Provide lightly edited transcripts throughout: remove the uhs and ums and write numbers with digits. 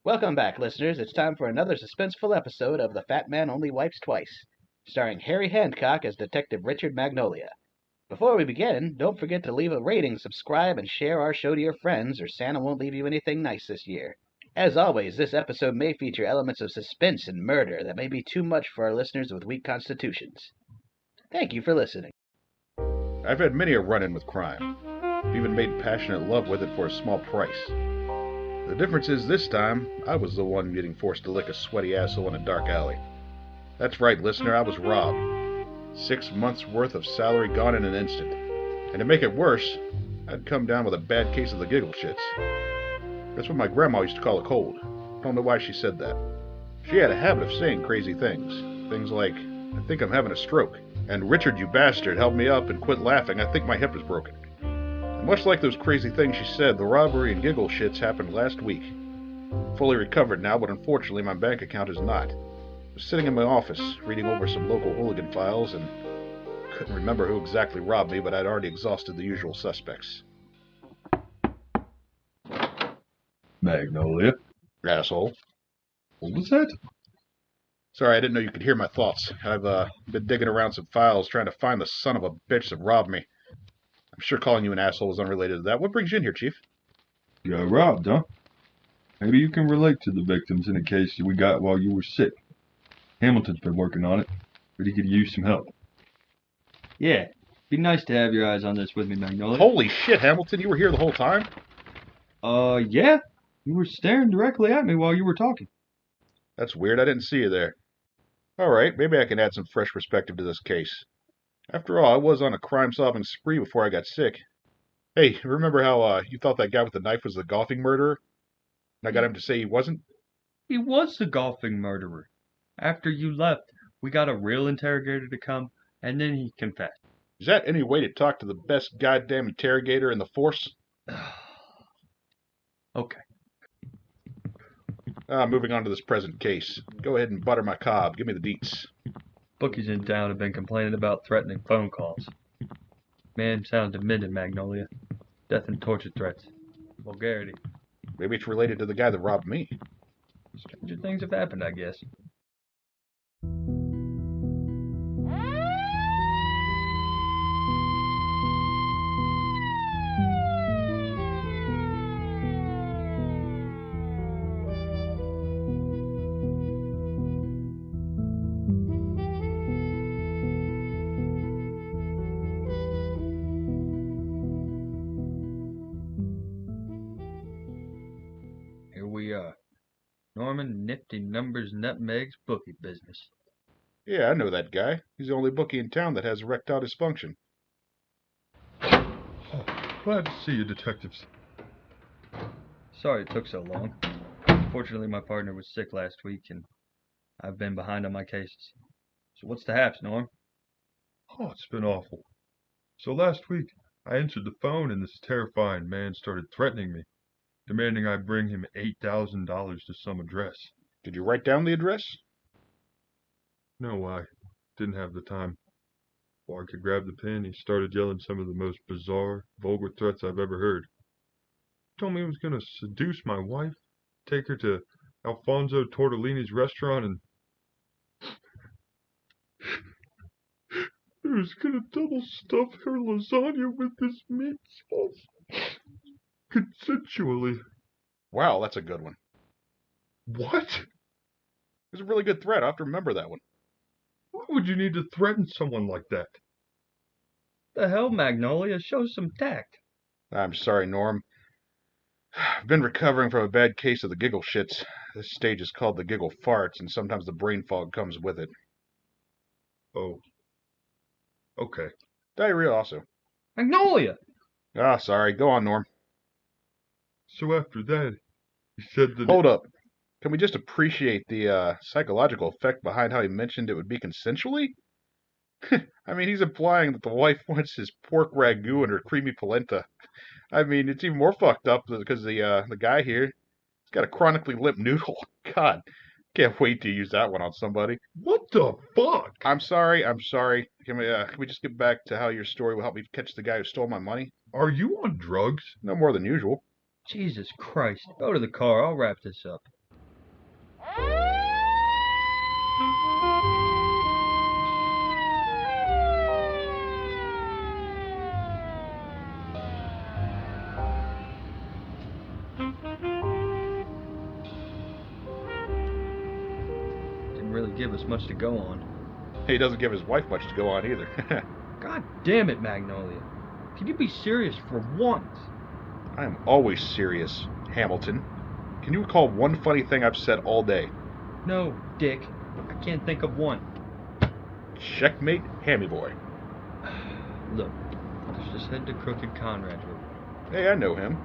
Welcome back, listeners. It's time for another suspenseful episode of The Fat Man Only Wipes Twice, starring Harry Hancock as Detective Richard Magnolia. Before we begin, don't forget to leave a rating, subscribe, and share our show to your friends, or Santa won't leave you anything nice this year. As always, this episode may feature elements of suspense and murder that may be too much for our listeners with weak constitutions. Thank you for listening. I've had many a run-in with crime. I've even made passionate love with it for a small price. The difference is this time, I was the one getting forced to lick a sweaty asshole in a dark alley. That's right, listener, I was robbed. 6 months' worth of salary gone in an instant. And to make it worse, I'd come down with a bad case of the giggle shits. That's what my grandma used to call a cold. Don't know why she said that. She had a habit of saying crazy things. Things like, I think I'm having a stroke. And Richard, you bastard, help me up and quit laughing. I think my hip is broken. And much like those crazy things she said, the robbery and giggle shits happened last week. Fully recovered now, but unfortunately my bank account is not. I was sitting in my office, reading over some local hooligan files, and couldn't remember who exactly robbed me, but I'd already exhausted the usual suspects. Magnolia. Asshole. What was that? Sorry, I didn't know you could hear my thoughts. I've been digging around some files trying to find the son of a bitch that robbed me. I'm sure calling you an asshole is unrelated to that. What brings you in here, Chief? You got robbed, huh? Maybe you can relate to the victims in a case we got while you were sick. Hamilton's been working on it, but he could use some help. Yeah, be nice to have your eyes on this with me, Magnolia. Holy shit, Hamilton, you were here the whole time? Yeah. You were staring directly at me while you were talking. That's weird, I didn't see you there. Alright, maybe I can add some fresh perspective to this case. After all, I was on a crime-solving spree before I got sick. Hey, remember how you thought that guy with the knife was the golfing murderer? And I got him to say he wasn't? He was the golfing murderer. After you left, we got a real interrogator to come, and then he confessed. Is that any way to talk to the best goddamn interrogator in the force? Okay. Moving on to this present case. Go ahead and butter my cob. Give me the deets. Bookies in town have been complaining about threatening phone calls. Man sounds demented, Magnolia. Death and torture threats. Vulgarity. Maybe it's related to the guy that robbed me. Stranger things have happened, I guess. Here we are. Norman Nifty Numbers Nutmegs bookie business. Yeah, I know that guy. He's the only bookie in town that has erectile dysfunction. Oh, glad to see you, detectives. Sorry it took so long. Fortunately, my partner was sick last week, and I've been behind on my cases. So what's the haps, Norm? Oh, it's been awful. So last week, I answered the phone and this terrifying man started threatening me, demanding I bring him $8,000 to some address. Did you write down the address? No, I didn't have the time. Before I could grab the pen, he started yelling some of the most bizarre, vulgar threats I've ever heard. He told me he was going to seduce my wife, take her to Alfonso Tortellini's restaurant, and he was going to double stuff her lasagna with his meat sauce. Consensually. Wow, that's a good one. What? It was a really good threat. I'll have to remember that one. Why would you need to threaten someone like that? The hell, Magnolia? Show some tact. I'm sorry, Norm. I've been recovering from a bad case of the giggle shits. This stage is called the giggle farts, and sometimes the brain fog comes with it. Oh. Okay. Diarrhea also. Magnolia! Sorry. Go on, Norm. So after that, he said that... Hold up. Can we just appreciate the psychological effect behind how he mentioned it would be consensually? I mean, he's implying that the wife wants his pork ragu and her creamy polenta. I mean, it's even more fucked up because the guy here, he's got a chronically limp noodle. God, can't wait to use that one on somebody. What the fuck? I'm sorry. Can we just get back to how your story will help me catch the guy who stole my money? Are you on drugs? No more than usual. Jesus Christ. Go to the car. I'll wrap this up. Didn't really give us much to go on. He doesn't give his wife much to go on either. God damn it, Magnolia. Can you be serious for once? I am always serious, Hamilton. Can you recall one funny thing I've said all day? No, Dick. I can't think of one. Checkmate, Hammy boy. Look, let's just head to Crooked Conrad's room. Hey, I know him.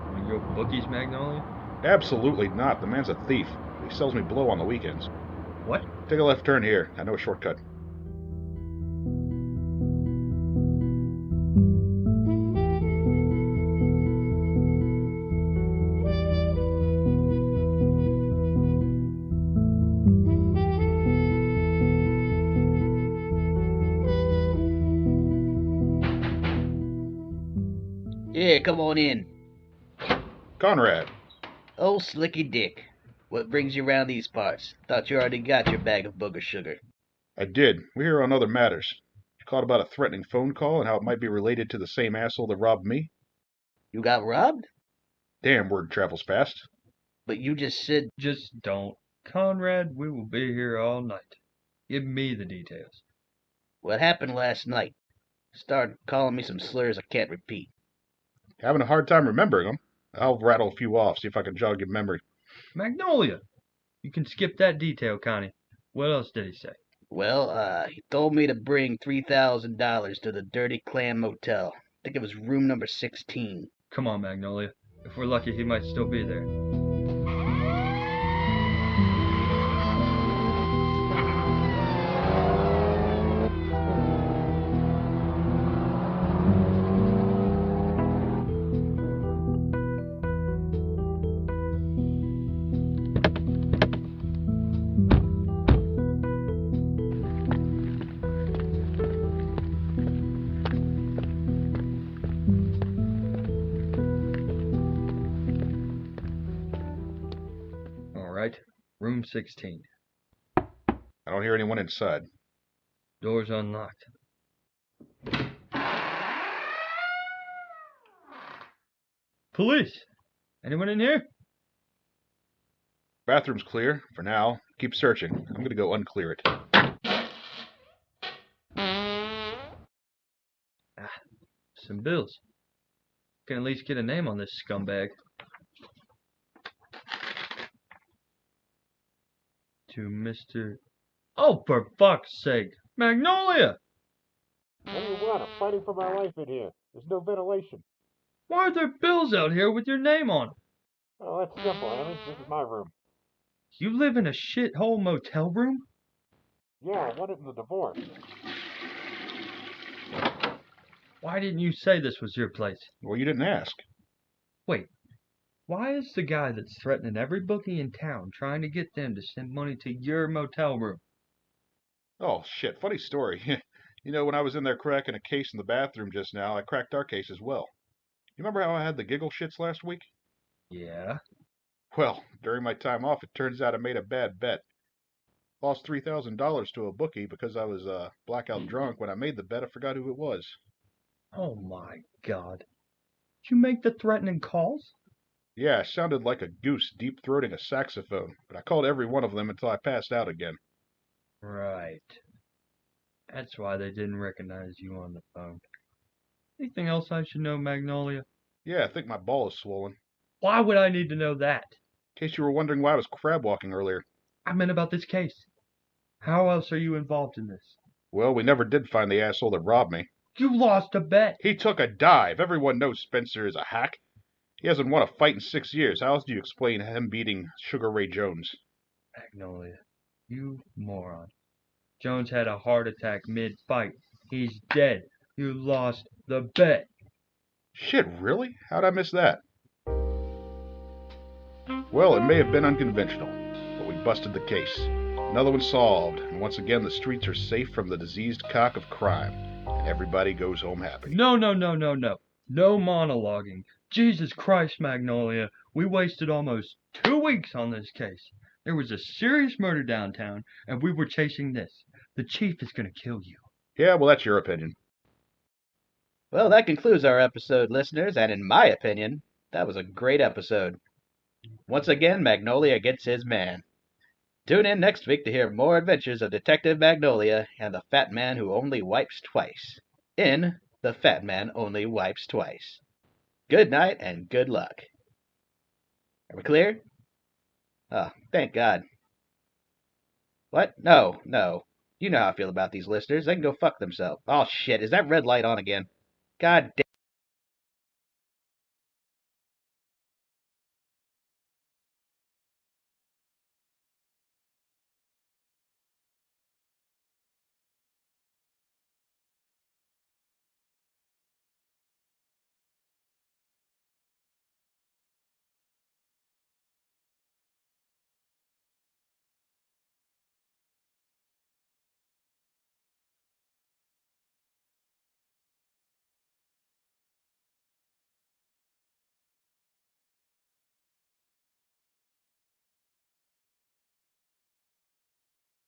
Wanna go Bookies, Magnolia? Absolutely not. The man's a thief. He sells me blow on the weekends. What? Take a left turn here. I know a shortcut. Yeah, come on in. Conrad. Oh, Slicky Dick. What brings you round these parts? Thought you already got your bag of booger sugar. I did. We're here on other matters. You caught about a threatening phone call and how it might be related to the same asshole that robbed me? You got robbed? Damn, word travels fast. But you just said... Just don't. Conrad, we will be here all night. Give me the details. What happened last night? Started calling me some slurs I can't repeat. Having a hard time remembering them. I'll rattle a few off, see if I can jog your memory. Magnolia! You can skip that detail, Connie. What else did he say? Well, he told me to bring $3,000 to the Dirty Clam Motel. I think it was room number 16. Come on, Magnolia. If we're lucky, he might still be there. Room 16. I don't hear anyone inside. Door's unlocked. Police! Anyone in here? Bathroom's clear, for now. Keep searching. I'm gonna go unclear it. Some bills. Can at least get a name on this scumbag. To Mr. Oh, for fuck's sake! Magnolia! What do you want? I'm fighting for my life in here. There's no ventilation. Why are there bills out here with your name on them? Oh, that's simple, Hammy. This is my room. You live in a shithole motel room? Yeah, I won it in the divorce. Why didn't you say this was your place? Well, you didn't ask. Wait, why is the guy that's threatening every bookie in town trying to get them to send money to your motel room? Oh, shit. Funny story. You know, when I was in there cracking a case in the bathroom just now, I cracked our case as well. You remember how I had the giggle shits last week? Yeah. Well, during my time off, it turns out I made a bad bet. Lost $3,000 to a bookie because I was blackout drunk. When I made the bet, I forgot who it was. Oh my God. Did you make the threatening calls? Yeah, I sounded like a goose deep-throating a saxophone, but I called every one of them until I passed out again. Right. That's why they didn't recognize you on the phone. Anything else I should know, Magnolia? Yeah, I think my ball is swollen. Why would I need to know that? In case you were wondering why I was crab walking earlier. I meant about this case. How else are you involved in this? Well, we never did find the asshole that robbed me. You lost a bet. He took a dive. Everyone knows Spencer is a hack. He hasn't won a fight in 6 years. How else do you explain him beating Sugar Ray Jones? Magnolia, you moron. Jones had a heart attack mid-fight. He's dead. You lost the bet. Shit, really? How'd I miss that? Well, it may have been unconventional, but we busted the case. Another one solved, and once again the streets are safe from the diseased cock of crime, and everybody goes home happy. No. No monologuing. Jesus Christ, Magnolia. We wasted almost 2 weeks on this case. There was a serious murder downtown, and we were chasing this. The chief is gonna kill you. Yeah, well, that's your opinion. Well, that concludes our episode, listeners, and in my opinion, that was a great episode. Once again, Magnolia gets his man. Tune in next week to hear more adventures of Detective Magnolia and the Fat Man Who Only Wipes Twice in The Fat Man Only Wipes Twice. Good night and good luck. Are we clear? Oh, thank God. What? No. You know how I feel about these listeners. They can go fuck themselves. Oh shit, is that red light on again? God damn.